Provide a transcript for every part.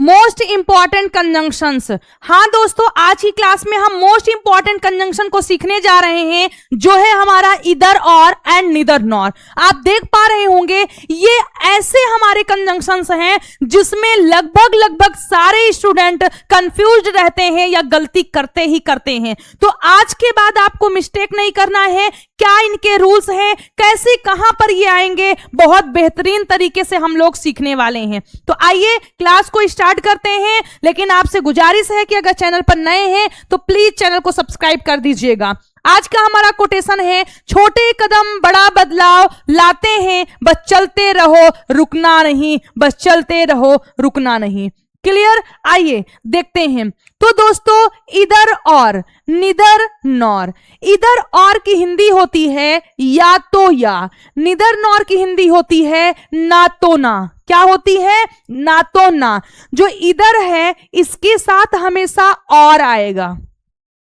Most important conjunctions. हाँ दोस्तों, आज की क्लास में हम मोस्ट इंपॉर्टेंट कंजंक्शन को सीखने जा रहे हैं, जो है हमारा इधर और एंड निदर नॉर। आप देख पा रहे होंगे ये ऐसे हमारे कंजंक्शंस हैं जिसमें लगभग सारे स्टूडेंट कंफ्यूज्ड रहते हैं या गलती करते ही करते हैं। तो आज के बाद आपको मिस्टेक नहीं करना है। क्या इनके रूल्स हैं, कैसे कहां पर ये आएंगे, बहुत बेहतरीन तरीके से हम लोग सीखने वाले हैं। तो आइए क्लास को स्टार्ट करते हैं। लेकिन आपसे गुजारिश है कि अगर चैनल पर नए हैं तो प्लीज चैनल को सब्सक्राइब कर दीजिएगा। आज का हमारा कोटेशन है, छोटे कदम बड़ा बदलाव लाते हैं, बस चलते रहो रुकना नहीं, बस चलते रहो रुकना नहीं। क्लियर? आइए देखते हैं। तो दोस्तों, इधर और, निदर नॉर। इधर और की हिंदी होती है या तो या, निदर नॉर की हिंदी होती है ना तो ना। क्या होती है? ना तो ना। जो इधर है इसके साथ हमेशा और आएगा,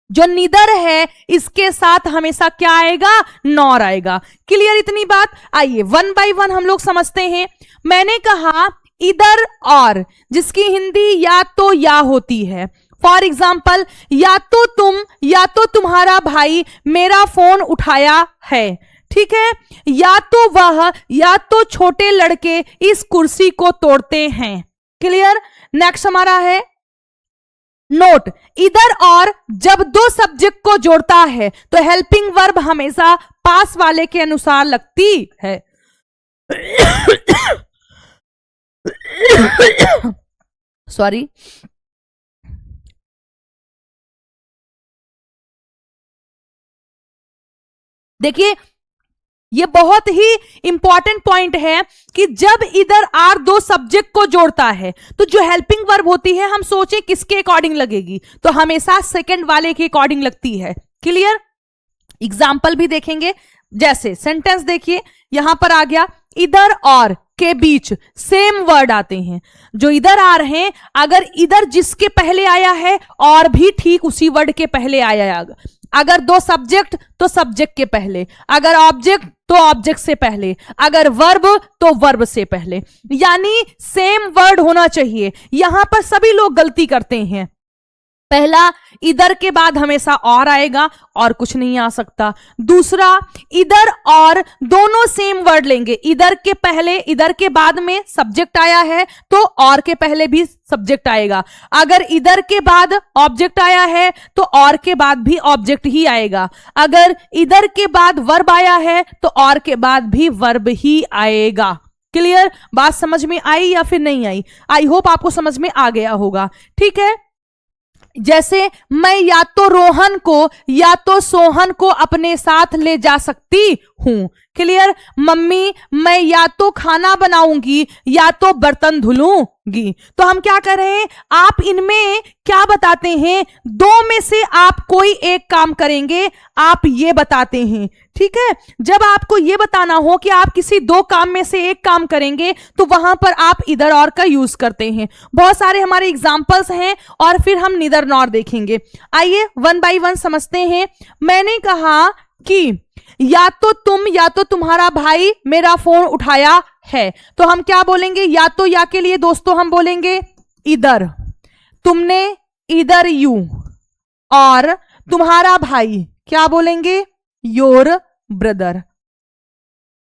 जो निदर है इसके साथ हमेशा क्या आएगा? नॉर आएगा। क्लियर इतनी बात? आइए वन बाय वन हम लोग समझते हैं। मैंने कहा इधर और, जिसकी हिंदी या तो या होती है। फॉर एग्जाम्पल, या तो तुम या तो तुम्हारा भाई मेरा फोन उठाया है। ठीक है? या तो वह या तो छोटे लड़के इस कुर्सी को तोड़ते हैं। क्लियर? नेक्स्ट हमारा है नोट, इधर और जब दो सब्जेक्ट को जोड़ता है तो हेल्पिंग वर्ब हमेशा पास वाले के अनुसार लगती है। सॉरी। देखिए, ये बहुत ही इंपॉर्टेंट पॉइंट है कि जब इधर आर दो सब्जेक्ट को जोड़ता है तो जो हेल्पिंग वर्ब होती है, हम सोचें किसके अकॉर्डिंग लगेगी, तो हमेशा सेकंड वाले के अकॉर्डिंग लगती है। क्लियर? एग्जाम्पल भी देखेंगे। जैसे सेंटेंस देखिए, यहां पर आ गया इधर और के बीच सेम वर्ड आते हैं। जो इधर आ रहे हैं, अगर इधर जिसके पहले आया है और भी ठीक उसी वर्ड के पहले आया। अगर दो सब्जेक्ट तो सब्जेक्ट के पहले, अगर ऑब्जेक्ट तो ऑब्जेक्ट से पहले, अगर वर्ब तो वर्ब से पहले, यानी सेम वर्ड होना चाहिए। यहां पर सभी लोग गलती करते हैं। पहला, इधर के बाद हमेशा और आएगा और कुछ नहीं आ सकता। दूसरा, इधर और दोनों सेम वर्ड लेंगे। इधर के पहले, इधर के बाद में सब्जेक्ट आया है तो और के पहले भी सब्जेक्ट आएगा। अगर इधर के बाद ऑब्जेक्ट आया है तो और के बाद भी ऑब्जेक्ट ही आएगा। अगर इधर के बाद वर्ब आया है तो और के बाद भी वर्ब ही आएगा। क्लियर? बात समझ में आई या फिर नहीं आई? आई होप आपको समझ में आ गया होगा। ठीक है? जैसे मैं या तो रोहन को या तो सोहन को अपने साथ ले जा सकती हूं। क्लियर? मम्मी, मैं या तो खाना बनाऊंगी या तो बर्तन धुलूंगी। तो हम क्या कर रहे हैं, आप इनमें क्या बताते हैं, दो में से आप कोई एक काम करेंगे, आप ये बताते हैं। ठीक है? जब आपको ये बताना हो कि आप किसी दो काम में से एक काम करेंगे तो वहां पर आप इधर और का यूज करते हैं। बहुत सारे हमारे एग्जाम्पल्स हैं और फिर हम निदर नॉर देखेंगे। आइए वन बाय वन समझते हैं। मैंने कहा कि या तो तुम या तो तुम्हारा भाई मेरा फोन उठाया है, तो हम क्या बोलेंगे? या तो या के लिए दोस्तों हम बोलेंगे इधर, तुमने इधर यू, और तुम्हारा भाई क्या बोलेंगे? Your brother.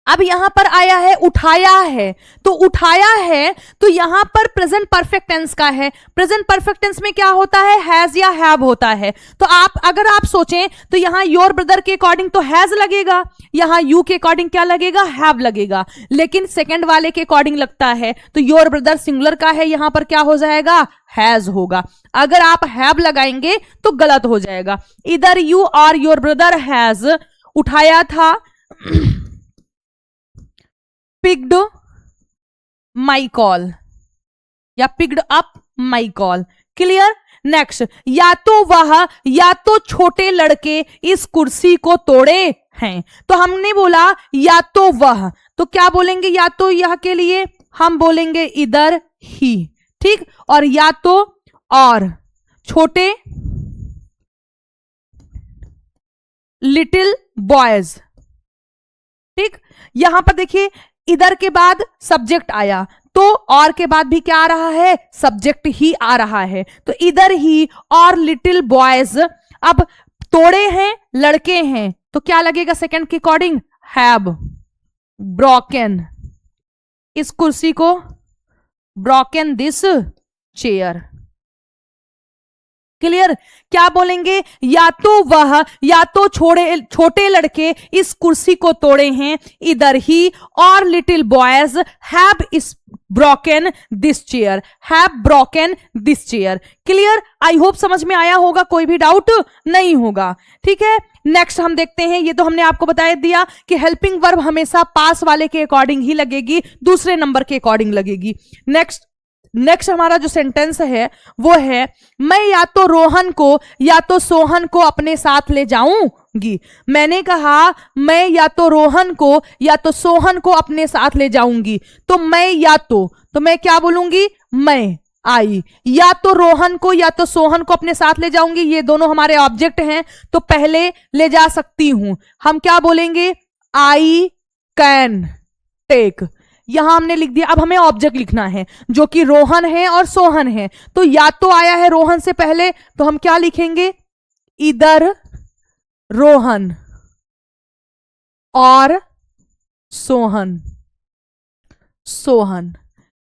अब यहां पर आया है उठाया है, तो उठाया है तो यहां पर प्रेजेंट परफेक्ट टेंस का है। प्रेजेंट परफेक्ट टेंस में क्या होता है? हैज या हैव होता है। तो अगर आप सोचें तो यहां योर ब्रदर के अकॉर्डिंग तो हैज लगेगा, यहां यू के अकॉर्डिंग क्या लगेगा? हैव लगेगा। लेकिन सेकंड वाले के अकॉर्डिंग लगता है तो योर ब्रदर सिंगुलर का है, यहां पर क्या हो जाएगा? हैज होगा। अगर आप हैव लगाएंगे तो गलत हो जाएगा। इधर यू और योर ब्रदर हैज उठाया था, पिक्ड माई कॉल या picked up my call. Clear? Next, या तो वह या तो छोटे लड़के इस कुर्सी को तोड़े हैं। तो हमने बोला या तो वह, तो क्या बोलेंगे या तो यह के लिए? हम बोलेंगे इधर ही। ठीक? और या तो और, छोटे लिटिल बॉयज। ठीक? यहां पर देखिए इधर के बाद सब्जेक्ट आया तो और के बाद भी क्या आ रहा है, सब्जेक्ट ही आ रहा है। तो इधर ही और लिटिल बॉयज, अब तोड़े हैं, लड़के हैं, तो क्या लगेगा सेकंड के अकॉर्डिंग, हैव ब्रोकन इस कुर्सी को, ब्रोकन दिस चेयर। क्लियर? क्या बोलेंगे, या तो वह, या तो छोटे लड़के इस कुर्सी को तोड़े हैं, इधर ही और लिटिल बॉयज हैव इस broken this chair, have broken this chair. Clear? I hope समझ में आया होगा, कोई भी डाउट नहीं होगा। ठीक है, नेक्स्ट हम देखते हैं, ये तो हमने आपको बता दिया कि हेल्पिंग वर्ब हमेशा पास वाले के अकॉर्डिंग ही लगेगी, दूसरे नंबर के अकॉर्डिंग लगेगी। नेक्स्ट हमारा जो सेंटेंस है वो है, मैं या तो रोहन को या तो सोहन को अपने साथ ले जाऊंगी। मैंने कहा मैं या तो रोहन को या तो सोहन को अपने साथ ले जाऊंगी, तो मैं या तो मैं क्या बोलूंगी, मैं आई, या तो रोहन को या तो सोहन को अपने साथ ले जाऊंगी, ये दोनों हमारे ऑब्जेक्ट हैं, तो पहले ले जा सकती हूं, हम क्या बोलेंगे, आई कैन टेक। यहां हमने लिख दिया। अब हमें ऑब्जेक्ट लिखना है जो कि रोहन है और सोहन है, तो या तो आया है रोहन से पहले, तो हम क्या लिखेंगे, इधर रोहन और सोहन, सोहन।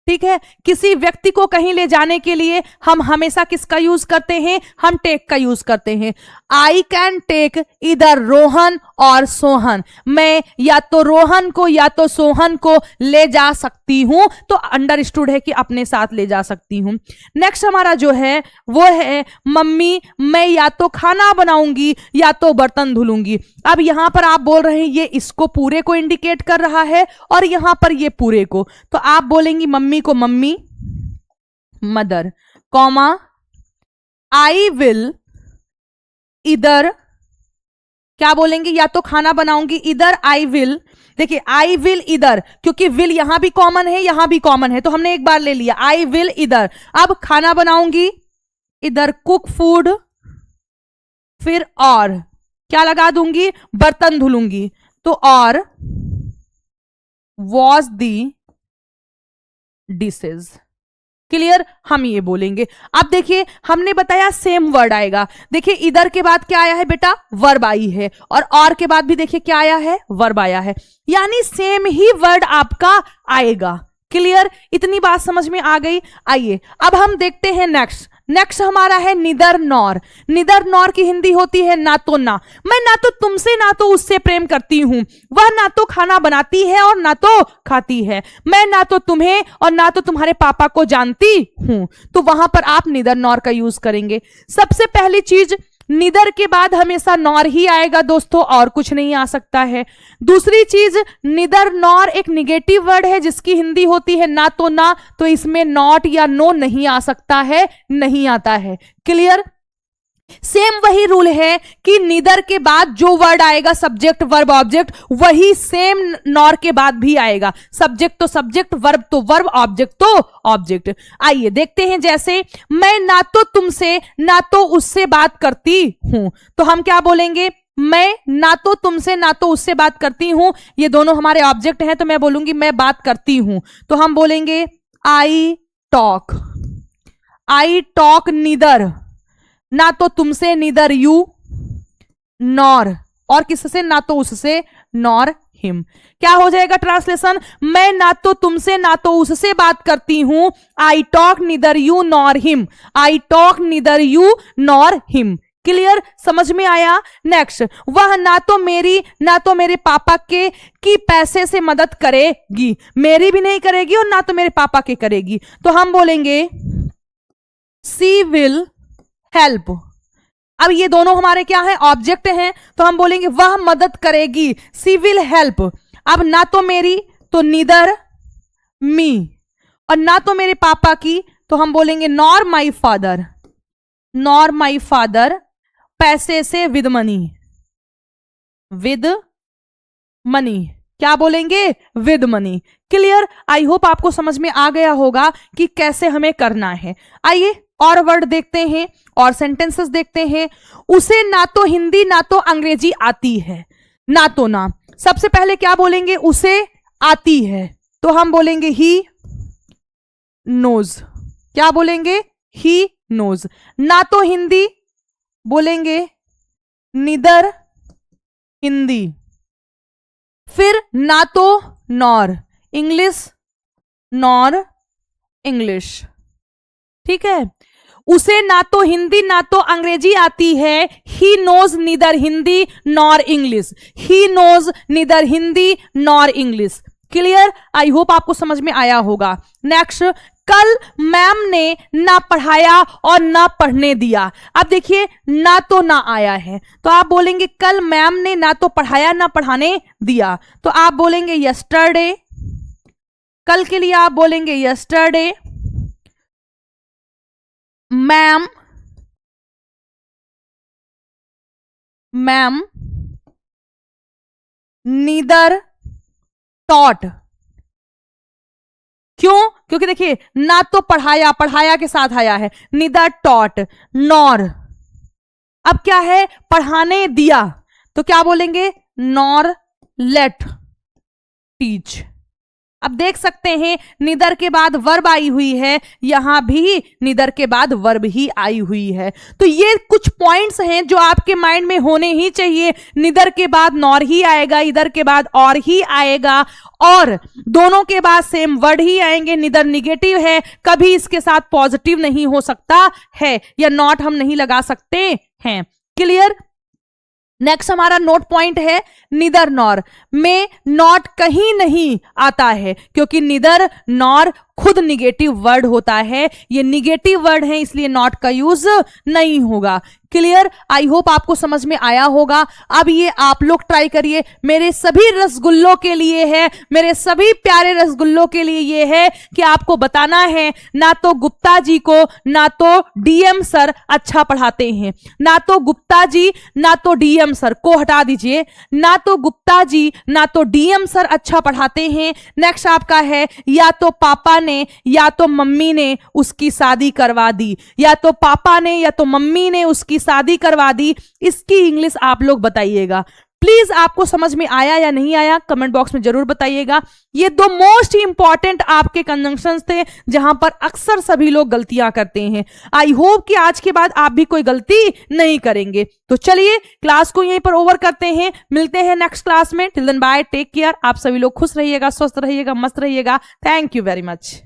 ठीक है, किसी व्यक्ति को कहीं ले जाने के लिए हम हमेशा किसका यूज करते हैं, हम टेक का यूज करते हैं। आई कैन टेक इधर रोहन और सोहन, मैं या तो रोहन को या तो सोहन को ले जा सकती हूं, तो अंडरस्टूड है कि अपने साथ ले जा सकती हूं। नेक्स्ट हमारा जो है वो है, मम्मी मैं या तो खाना बनाऊंगी या तो बर्तन धुलूंगी। अब यहां पर आप बोल रहे हैं ये इसको पूरे को इंडिकेट कर रहा है और यहां पर ये पूरे को, तो आप बोलेंगी मम्मी को mummy, mother, comma I will इधर, क्या बोलेंगे, या तो खाना बनाऊंगी, इधर आई विल। देखिए आई विल इधर, क्योंकि विल यहां भी कॉमन है यहां भी कॉमन है, तो हमने एक बार ले लिया, आई विल इधर। अब खाना बनाऊंगी, इधर कुक फूड, फिर और क्या लगा दूंगी, बर्तन धुलूंगी, तो और वॉश दी डिशेज। क्लियर? हम ये बोलेंगे। अब देखिए हमने बताया सेम वर्ड आएगा। देखिए इधर के बाद क्या आया है बेटा, वर्ब आई है, और के बाद भी देखिए क्या आया है, वर्ब आया है, यानी सेम ही वर्ड आपका आएगा। क्लियर? इतनी बात समझ में आ गई। आइए अब हम देखते हैं नेक्स्ट हमारा है निदर नॉर। निदर नॉर की हिंदी होती है ना तो ना। मैं ना तो तुमसे ना तो उससे प्रेम करती हूं, वह ना तो खाना बनाती है और ना तो खाती है, मैं ना तो तुम्हें और ना तो तुम्हारे पापा को जानती हूं, तो वहां पर आप निदर नॉर का यूज करेंगे। सबसे पहली चीज, निदर के बाद हमेशा नॉर ही आएगा दोस्तों, और कुछ नहीं आ सकता है। दूसरी चीज, निदर नॉर एक निगेटिव वर्ड है जिसकी हिंदी होती है ना, तो इसमें नॉट या नो नहीं आ सकता है, नहीं आता है। क्लियर? सेम वही रूल है कि निदर के बाद जो वर्ड आएगा सब्जेक्ट वर्ब ऑब्जेक्ट, वही सेम नॉर के बाद भी आएगा। सब्जेक्ट तो सब्जेक्ट, वर्ब तो वर्ब, ऑब्जेक्ट तो ऑब्जेक्ट। आइए देखते हैं, जैसे मैं ना तो तुमसे ना तो उससे बात करती हूं, तो हम क्या बोलेंगे, मैं ना तो तुमसे ना तो उससे बात करती हूं, ये दोनों हमारे ऑब्जेक्ट हैं, तो मैं बोलूंगी मैं बात करती हूं, तो हम बोलेंगे आई टॉक नीदर, ना तो तुमसे नीदर यू नॉर, और किससे, ना तो उससे नॉर हिम। क्या हो जाएगा ट्रांसलेशन, मैं ना तो तुमसे ना तो उससे बात करती हूं, I talk neither you nor him, I talk neither you nor him. Clear? समझ में आया? नेक्स्ट, वह ना तो मेरे पापा की पैसे से मदद करेगी, मेरी भी नहीं करेगी और ना तो मेरे पापा की करेगी, तो हम बोलेंगे सी विल हेल्प। अब ये दोनों हमारे क्या है, ऑब्जेक्ट हैं, तो हम बोलेंगे वह मदद करेगी, सी विल हेल्प। अब ना तो मेरी, तो नीदर मी, और ना तो मेरे पापा की, तो हम बोलेंगे नॉर माई फादर, पैसे से विद मनी, क्या बोलेंगे, with money. Clear? I hope आपको समझ में आ गया होगा कि कैसे हमें करना है। आइए और वर्ड देखते हैं और सेंटेंसेस देखते हैं। उसे ना तो हिंदी ना तो अंग्रेजी आती है, ना तो ना। सबसे पहले क्या बोलेंगे, उसे आती है, तो हम बोलेंगे ही नोज, क्या बोलेंगे? He knows. ना तो हिंदी बोलेंगे निदर हिंदी, फिर ना तो नॉर इंग्लिश, नॉर इंग्लिश, ठीक है। उसे ना तो हिंदी ना तो अंग्रेजी आती है। He knows neither Hindi nor English, he knows neither Hindi nor English. Clear? I hope आपको समझ में आया होगा। नेक्स्ट, कल मैम ने ना पढ़ाया और ना पढ़ने दिया। अब देखिए ना तो ना आया है, तो आप बोलेंगे कल मैम ने ना तो पढ़ाया ना पढ़ाने दिया, तो आप बोलेंगे यस्टरडे। कल के लिए आप बोलेंगे यस्टरडे मैम नीदर टॉट। क्यों? क्योंकि देखिए ना तो पढ़ाया, पढ़ाया के साथ आया है, नीदर टॉट नॉर, अब क्या है? पढ़ाने दिया, तो क्या बोलेंगे? Nor let teach. अब देख सकते हैं निदर के बाद वर्ब आई हुई है, यहां भी निदर के बाद वर्ब ही आई हुई है। तो ये कुछ पॉइंट्स हैं जो आपके माइंड में होने ही चाहिए। निदर के बाद नॉर ही आएगा, इधर के बाद और ही आएगा, और दोनों के बाद सेम वर्ड ही आएंगे। निदर निगेटिव है, कभी इसके साथ पॉजिटिव नहीं हो सकता है, या नॉट हम नहीं लगा सकते हैं। क्लियर? नेक्स्ट हमारा नोट पॉइंट है निदर नॉर में नॉट कहीं नहीं आता है, क्योंकि निदर नॉर खुद निगेटिव वर्ड होता है, ये निगेटिव वर्ड है इसलिए नॉट का यूज नहीं होगा। क्लियर? आई होप आपको समझ में आया होगा। अब ये आप लोग ट्राई करिए, मेरे सभी रसगुल्लों के लिए है, मेरे सभी प्यारे रसगुल्लों के लिए ये है कि आपको बताना है ना तो गुप्ता जी को ना तो डीएम सर अच्छा पढ़ाते हैं, ना तो गुप्ता जी ना तो डीएम सर को हटा दीजिए, ना तो गुप्ता जी ना तो डीएम सर अच्छा पढ़ाते हैं। नेक्स्ट आपका है या तो पापा ने या तो मम्मी ने उसकी शादी करवा दी, या तो पापा ने या तो मम्मी ने उसकी शादी करवा दी। इसकी इंग्लिश आप लोग बताइएगा। प्लीज आपको समझ में आया या नहीं आया कमेंट बॉक्स में जरूर बताइएगा। ये दो मोस्ट इंपॉर्टेंट आपके कंजंक्शंस थे जहां पर अक्सर सभी लोग गलतियां करते हैं। आई होप कि आज के बाद आप भी कोई गलती नहीं करेंगे। तो चलिए क्लास को यहीं पर ओवर करते हैं, मिलते हैं नेक्स्ट क्लास में। Till then bye, take care. आप सभी लोग खुश रहिएगा, स्वस्थ रहिएगा, मस्त रहिएगा। Thank you very much.